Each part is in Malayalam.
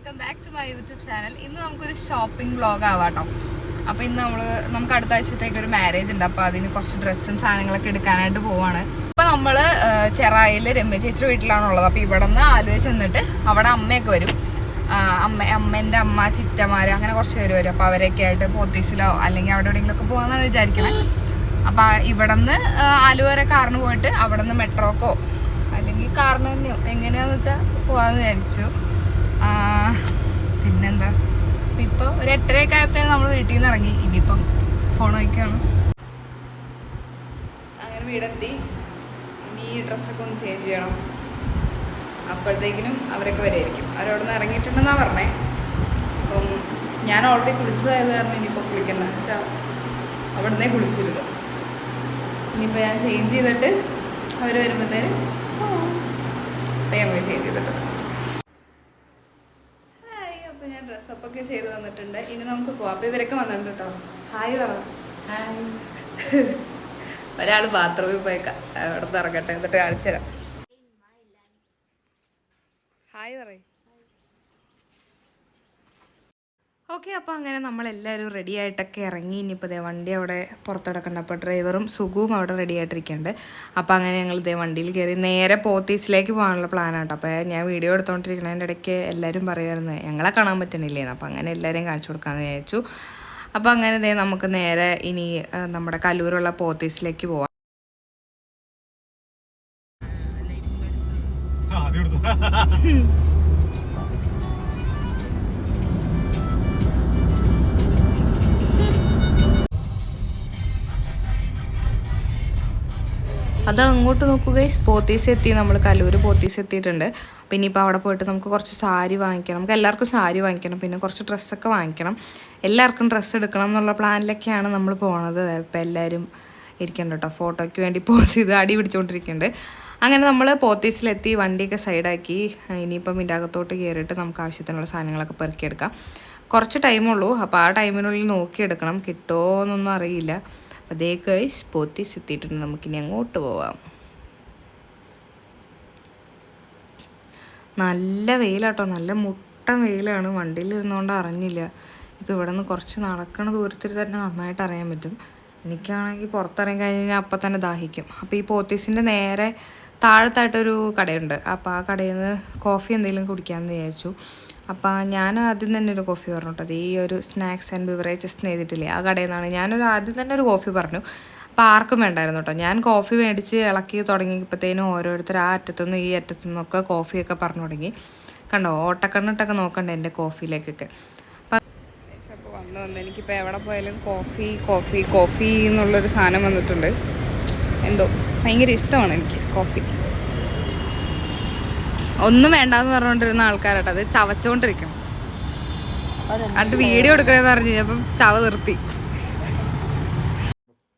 Welcome back to my YouTube channel. ഇന്ന് നമുക്കൊരു ഷോപ്പിംഗ് വ്ളോഗ് ആവാട്ടോ. അപ്പോൾ ഇന്ന് നമുക്ക് അടുത്ത ആഴ്ചത്തേക്ക് ഒരു മാരേജ് ഉണ്ട്. അപ്പോൾ അതിന് കുറച്ച് ഡ്രസ്സും സാധനങ്ങളൊക്കെ എടുക്കാനായിട്ട് പോവാണ്. അപ്പോൾ നമ്മൾ ചെറായിൽ രമ്യ ചേച്ചിയുടെ വീട്ടിലാണുള്ളത്. അപ്പോൾ ഇവിടെ നിന്ന് ആലുവ ചെന്നിട്ട് അവിടെ അമ്മയൊക്കെ വരും. അമ്മേൻ്റെ അമ്മ, ചിറ്റമാർ, അങ്ങനെ കുറച്ച് പേര് വരും. അപ്പോൾ അവരൊക്കെ ആയിട്ട് പോത്തീസിലോ അല്ലെങ്കിൽ അവിടെ എവിടെയെങ്കിലുമൊക്കെ പോകാമെന്നാണ് വിചാരിക്കുന്നത്. അപ്പോൾ ഇവിടെ നിന്ന് ആലുവ വരെ കാറിന് പോയിട്ട് അവിടെ നിന്ന് മെട്രോക്കോ അല്ലെങ്കിൽ കാറിന് തന്നെയോ എങ്ങനെയാണെന്ന് വെച്ചാൽ പോകാമെന്ന് വിചാരിച്ചു. പിന്നെന്താ, ഇപ്പോൾ ഒരു 8:30 ആയപ്പോഴത്തേനും നമ്മൾ വീട്ടിൽ നിന്ന് ഇറങ്ങി. ഇനിയിപ്പം ഫോൺ വയ്ക്കുകയാണ്. അങ്ങനെ വീടെത്തി. ഇനി ഈ ഡ്രസ്സൊക്കെ ഒന്ന് ചേഞ്ച് ചെയ്യണം. അപ്പോഴത്തേക്കിനും അവരൊക്കെ വരുമായിരിക്കും. അവരവിടെ നിന്ന് ഇറങ്ങിയിട്ടുണ്ടെന്നാണ് പറഞ്ഞത്. അപ്പം ഞാൻ ഓൾറെഡി കുളിച്ചതായത് കാരണം ഇനിയിപ്പോൾ കുളിക്കണ്ട വെച്ചാൽ അവിടെ നിന്നേ കുളിച്ചിരുന്നു. ഇനിയിപ്പോൾ ഞാൻ ചേഞ്ച് ചെയ്തിട്ട് അവർ വരുമ്പോഴത്തേനും ഞാൻ പോയി ചേഞ്ച് ചെയ്തിട്ട് ഞാൻ ഡ്രസ്സപ്പൊക്കെ ചെയ്ത് വന്നിട്ടുണ്ട്. ഇനി നമുക്ക് പോവാം. അപ്പോൾ ഇവരൊക്കെ വന്നിട്ടുണ്ട് കേട്ടോ. ഹായ് പറ. ഒരാൾ ബാത്റൂമിൽ പോയേക്കാം. അവിടെ നിന്ന് ഇറങ്ങട്ടെ, എന്നിട്ട് കാണിച്ചു തരാം. ഹായ് പറ. ഓക്കെ, അപ്പോൾ അങ്ങനെ നമ്മളെല്ലാവരും റെഡി ആയിട്ടൊക്കെ ഇറങ്ങി. ഇനിയിപ്പോൾ വണ്ടി അവിടെ പുറത്തെടുക്കണ്ട. അപ്പോൾ ഡ്രൈവറും സുഖവും അവിടെ റെഡി ആയിട്ടിരിക്കുന്നുണ്ട്. അപ്പോൾ അങ്ങനെ ഞങ്ങൾ വണ്ടിയിൽ കയറി നേരെ പോത്തീസിലേക്ക് പോകാനുള്ള പ്ലാനാട്ടോ. അപ്പോൾ ഞാൻ വീഡിയോ എടുത്തുകൊണ്ടിരിക്കുന്നതിൻ്റെ ഇടയ്ക്ക് എല്ലാവരും പറയുമായിരുന്നു ഞങ്ങളെ കാണാൻ പറ്റണില്ലേന്ന്. അപ്പോൾ അങ്ങനെ എല്ലാവരെയും കാണിച്ചു കൊടുക്കാമെന്ന് വിചാരിച്ചു. അപ്പോൾ അങ്ങനെ നമുക്ക് നേരെ ഇനി നമ്മുടെ കലൂരുള്ള പോത്തീസിലേക്ക് പോവാം. അത് അങ്ങോട്ട് നോക്കുക. പോത്തീസ് എത്തി. നമ്മൾ കലൂർ പോത്തീസ് എത്തിയിട്ടുണ്ട്. പിന്നെ ഇനിയിപ്പോൾ അവിടെ പോയിട്ട് നമുക്ക് കുറച്ച് സാരി വാങ്ങിക്കണം. നമുക്ക് എല്ലാവർക്കും സാരി വാങ്ങിക്കണം. പിന്നെ കുറച്ച് ഡ്രസ്സൊക്കെ വാങ്ങിക്കണം. എല്ലാവർക്കും ഡ്രസ്സ് എടുക്കണം എന്നുള്ള പ്ലാനിലൊക്കെയാണ് നമ്മൾ പോണത്. ഇപ്പോൾ എല്ലാവരും ഇരിക്കണ്ട കേട്ടോ. ഫോട്ടോയ്ക്ക് വേണ്ടി പോസ് ചെയ്ത് അടി പിടിച്ചുകൊണ്ടിരിക്കുന്നുണ്ട്. അങ്ങനെ നമ്മൾ പോത്തീസിലെത്തി. വണ്ടിയൊക്കെ സൈഡാക്കി. ഇനിയിപ്പം ഇതിൻ്റെ അകത്തോട്ട് കയറിയിട്ട് നമുക്ക് ആവശ്യത്തിനുള്ള സാധനങ്ങളൊക്കെ പെറുക്കിയെടുക്കാം. കുറച്ച് ടൈമുള്ളൂ. അപ്പോൾ ആ ടൈമിനുള്ളിൽ നോക്കിയെടുക്കണം. കിട്ടുമോ എന്നൊന്നും അറിയില്ല. അതേ ഗൈസ്, പോത്തീസ് എത്തിയിട്ടുണ്ട്. നമുക്കിനി അങ്ങോട്ട് പോവാം. നല്ല വെയിലാട്ടോ, നല്ല മുട്ടൻ വെയിലാണ്. വണ്ടിയിൽ ഇരുന്നുകൊണ്ട് അറിഞ്ഞില്ല. ഇപ്പോൾ ഇവിടെ നിന്ന് കുറച്ച് നടക്കണ ദൂരത്തിൽ തന്നെ നന്നായിട്ട് അറിയാൻ പറ്റും. എനിക്കാണെങ്കിൽ പുറത്തിറങ്ങി കഴിഞ്ഞാൽ അപ്പം തന്നെ ദാഹിക്കും. അപ്പോൾ ഈ പോത്തീസിൻ്റെ നേരെ താഴത്തായിട്ടൊരു കടയുണ്ട്. അപ്പോൾ ആ കടയിൽ നിന്ന് കോഫി എന്തെങ്കിലും കുടിക്കാമെന്ന് വിചാരിച്ചു. അപ്പോൾ ഞാൻ ആദ്യം തന്നെ ഒരു കോഫി പറഞ്ഞു കേട്ടോ. അത് ഈ ഒരു സ്നാക്സ് ആൻഡ് ബിവറേജസ് എഴുതിയിട്ടില്ലേ, ആ കടയിൽ നിന്നാണ് ഞാനൊരു ആദ്യം തന്നെ ഒരു കോഫി പറഞ്ഞു. അപ്പോൾ ആർക്കും വേണ്ടായിരുന്നു കേട്ടോ. ഞാൻ കോഫി മേടിച്ച് ഇളക്കി തുടങ്ങിയപ്പോഴത്തേനും ഓരോരുത്തർ ആ അറ്റത്തുനിന്ന് ഈ അറ്റത്തുനിന്നൊക്കെ കോഫിയൊക്കെ പറഞ്ഞു തുടങ്ങി. കണ്ടോ, ഓട്ടക്കണ്ണിട്ടൊക്കെ നോക്കണ്ടേ എൻ്റെ കോഫിയിലേക്കൊക്കെ. അപ്പോൾ വന്ന് എനിക്കിപ്പോൾ എവിടെ പോയാലും കോഫി കോഫി കോഫി എന്നുള്ളൊരു സാധനം വന്നിട്ടുണ്ട്. എന്തോ ഭയങ്കര ഇഷ്ടമാണ് എനിക്ക് കോഫി. ഒന്നും വേണ്ടാന്ന് പറഞ്ഞുകൊണ്ടിരുന്ന ആൾക്കാരാട്ടോ. അത് ചവച്ചുകൊണ്ടിരിക്കണം. അത് വീഡിയോ എടുക്കണമെന്ന് പറഞ്ഞു കഴിഞ്ഞപ്പം ചവ നിർത്തി.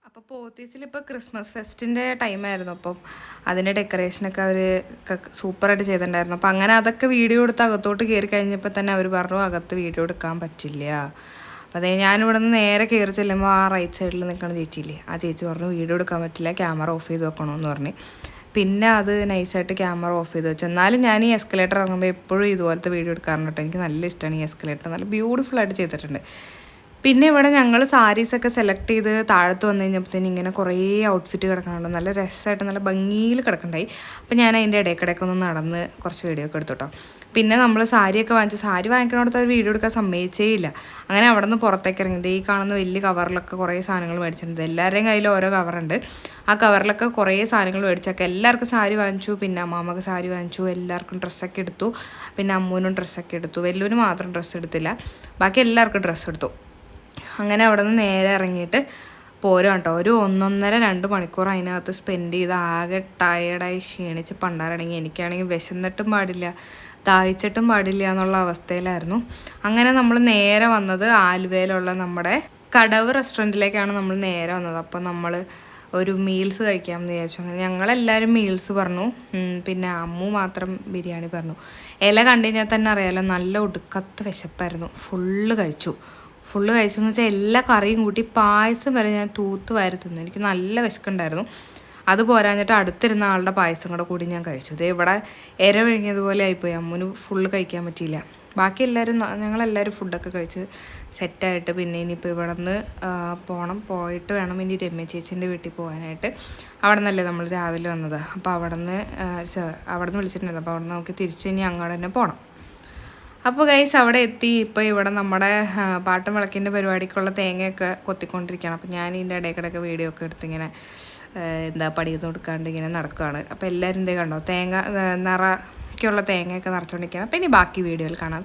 അപ്പോൾ പോത്തീസിൽ ഇപ്പോൾ ക്രിസ്മസ് ഫെസ്റ്റിൻ്റെ ടൈമായിരുന്നു. അപ്പം അതിൻ്റെ ഡെക്കറേഷനൊക്കെ അവർ സൂപ്പറായിട്ട് ചെയ്തിട്ടുണ്ടായിരുന്നു. അപ്പം അങ്ങനെ അതൊക്കെ വീഡിയോ എടുത്ത് അകത്തോട്ട് കയറി കഴിഞ്ഞപ്പോൾ തന്നെ അവർ പറഞ്ഞു അകത്ത് വീഡിയോ എടുക്കാൻ പറ്റില്ല. അപ്പോൾ അതേ ഞാനിവിടെ നിന്ന് നേരെ കയറി ചെല്ലുമ്പോൾ ആ റൈറ്റ് സൈഡിൽ നിൽക്കണ ചേച്ചിയില്ലേ, ആ ചേച്ചി പറഞ്ഞു വീഡിയോ എടുക്കാൻ പറ്റില്ല, ക്യാമറ ഓഫ് ചെയ്ത് വെക്കണമെന്ന് പറഞ്ഞ്. പിന്നെ അത് നൈസായിട്ട് ക്യാമറ ഓഫ് ചെയ്ത് വെച്ചു. എന്നാലും ഞാൻ ഈ എസ്കലേറ്റർ ഇറങ്ങുമ്പോൾ എപ്പോഴും ഇതുപോലത്തെ വീഡിയോ എടുക്കാറുണ്ട് കേട്ടോ. എനിക്ക് നല്ല ഇഷ്ടമാണ് ഈ എസ്കലേറ്റർ. നല്ല ബ്യൂട്ടിഫുള്ളായിട്ട് ചെയ്തിട്ടുണ്ട്. പിന്നെ ഇവിടെ ഞങ്ങൾ സാരീസൊക്കെ സെലക്ട് ചെയ്ത് താഴത്ത് വന്നു കഴിഞ്ഞപ്പോഴത്തേനും ഇങ്ങനെ കുറേ ഔട്ട്ഫിറ്റ് കിടക്കണുണ്ട്. നല്ല രസമായിട്ട് നല്ല ഭംഗിയിൽ കിടക്കണ്ടായി. അപ്പം ഞാൻ അതിൻ്റെ ഇടയ്ക്കിടയ്ക്ക് ഒന്ന് നടന്ന് കുറച്ച് വീഡിയോ ഒക്കെ എടുത്തു കേട്ടോ. പിന്നെ നമ്മൾ സാരിയൊക്കെ വാങ്ങിച്ച് സാരി വാങ്ങിക്കണോടത്ത് അവർ വീഡിയോ എടുക്കാൻ സമ്മതിച്ചേ ഇല്ല. അങ്ങനെ അവിടെ നിന്ന് പുറത്തേക്ക് ഇറങ്ങിയത് ഈ കാണുന്ന വലിയ കവറിലൊക്കെ കുറേ സാധനങ്ങൾ മേടിച്ചിട്ടുണ്ട്. എല്ലാവരുടെയും കയ്യിൽ ഓരോ കവറുണ്ട്. ആ കവറിലൊക്കെ കുറേ സാധനങ്ങൾ മേടിച്ചൊക്കെ എല്ലാവർക്കും സാരി വാങ്ങിച്ചു. പിന്നെ അമ്മാമ്മക്ക് സാരി വാങ്ങിച്ചു. എല്ലാവർക്കും ഡ്രസ്സൊക്കെ എടുത്തു. പിന്നെ അമ്മൂനും ഡ്രസ്സൊക്കെ എടുത്തു. വെല്ലൂന് മാത്രം ഡ്രസ്സ് എടുത്തില്ല, ബാക്കി എല്ലാവർക്കും ഡ്രസ്സ് എടുത്തു. അങ്ങനെ അവിടെ നിന്ന് നേരെ ഇറങ്ങിയിട്ട് പോരും കേട്ടോ. ഒരു 1.5-2 മണിക്കൂർ അതിനകത്ത് സ്പെൻഡ് ചെയ്ത് ആകെ ടയേർഡായി ക്ഷീണിച്ച് പണ്ടാറടങ്ങി. എനിക്കാണെങ്കിൽ വിശന്നിട്ടും പാടില്ല, ദാഹിച്ചിട്ടും പാടില്ല എന്നുള്ള അവസ്ഥയിലായിരുന്നു. അങ്ങനെ നമ്മൾ നേരെ വന്നത് ആലുവയിലുള്ള നമ്മുടെ കടവ് റെസ്റ്റോറൻറ്റിലേക്കാണ് നമ്മൾ നേരെ വന്നത്. അപ്പോൾ നമ്മൾ ഒരു മീൽസ് കഴിക്കാമെന്ന് വിചാരിച്ചു. അങ്ങനെ ഞങ്ങളെല്ലാവരും മീൽസ് പറഞ്ഞു. പിന്നെ അമ്മു മാത്രം ബിരിയാണി പറഞ്ഞു. ഇല കണ്ടു കഴിഞ്ഞാൽ തന്നെ അറിയാമല്ലോ, നല്ല ഒടുക്കത്ത വിശപ്പായിരുന്നു. ഫുള്ള് കഴിച്ചു എന്ന് വെച്ചാൽ എല്ലാ കറിയും കൂട്ടി പായസം വരെ ഞാൻ തൂത്ത് വാരി തിന്നു. എനിക്ക് നല്ല വിശക്കുണ്ടായിരുന്നു. അത് പോരാഞ്ഞിട്ട് അടുത്തിരുന്ന ആളുടെ പായസം കൂടി ഞാൻ കഴിച്ചു. ഇത് ഇവിടെ ഇര വിഴുങ്ങിയതുപോലെ ആയിപ്പോയി. അമ്മുന് ഫുള്ള് കഴിക്കാൻ പറ്റിയില്ല. ബാക്കി എല്ലാവരും ഞങ്ങളെല്ലാവരും ഫുഡൊക്കെ കഴിച്ച് സെറ്റായിട്ട് പിന്നെ ഇനിയിപ്പോൾ ഇവിടെ നിന്ന് പോയിട്ട് വേണം ഇനി രമ്യ ചേച്ചീൻ്റെ വീട്ടിൽ പോകാനായിട്ട്. അവിടെ നിന്നല്ലേ നമ്മൾ രാവിലെ വന്നത്. അപ്പോൾ അവിടെ നിന്ന് വിളിച്ചിട്ടുണ്ടായിരുന്നു. അപ്പോൾ അവിടെ നിന്ന് നമുക്ക് തിരിച്ച് ഇനി അങ്ങോട്ട് തന്നെ പോകണം. അപ്പോൾ ഗൈസ് അവിടെ എത്തി. ഇപ്പോൾ ഇവിടെ നമ്മുടെ പാട്ടും വിളക്കിൻ്റെ പരിപാടിക്കുള്ള തേങ്ങയൊക്കെ കൊത്തിക്കൊണ്ടിരിക്കുകയാണ്. അപ്പോൾ ഞാൻ ഇതിൻ്റെ ഇടയ്ക്കിടയ്ക്ക് വീഡിയോ ഒക്കെ എടുത്തിങ്ങനെ പടി കൊടുക്കാണ്ട് ഇങ്ങനെ നടക്കുകയാണ്. അപ്പോൾ എല്ലാവരും കണ്ടോ തേങ്ങ നിറയ്ക്കുള്ള തേങ്ങയൊക്കെ നിറച്ചുകൊണ്ടിരിക്കുകയാണ്. അപ്പോൾ ഇനി ബാക്കി വീഡിയോയിൽ കാണാം.